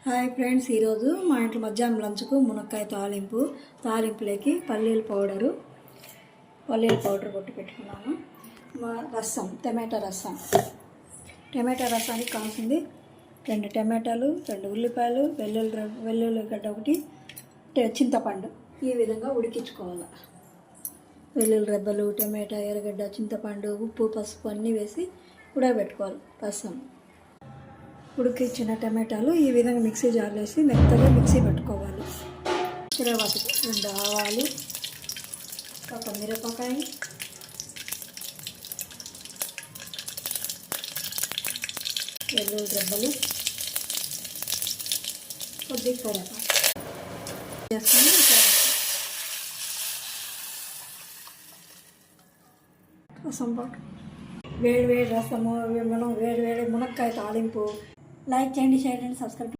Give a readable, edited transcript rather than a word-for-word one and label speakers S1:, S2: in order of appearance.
S1: Hi friends, ఈరోజు మా ఇంట్లో మధ్యాహ్నం లంచ్కు మునక్కాయ తాలింపులోకి పల్లీల పౌడర్ కొట్టి పెట్టుకున్నాను. రసం టమాటా రసానికి కావాల్సింది 2 టమాటాలు, 2 ఉల్లిపాయలు, వెల్లుల్లిగడ్డ ఒకటి, చింతపండు. ఈ విధంగా ఉడికించుకోవాలి. వెల్లుల్లి రెబ్బలు, టమాటా, ఎర్రగడ్డ, చింతపండు, ఉప్పు, పసుపు అన్నీ వేసి ఉడకబెట్టుకోవాలి. రసం ఉడికించిన టమాటాలు ఈ విధంగా మిక్సీ జార్లో వేసి మెత్తగా మిక్సీ పెట్టుకోవాలి. తర్వాత 2 ఆవాలు, ఒక మిరపకాయ, వెల్లుల్లి రెబ్బలు, కొద్దిగా కరివేపాకు వేసుకొని రసం పాటు వేడి రసము, మనం వేడి మునక్కాయ తాలింపు. లైక్ చేయండి, షేర్ చేయండి, సబ్స్క్రైబ్.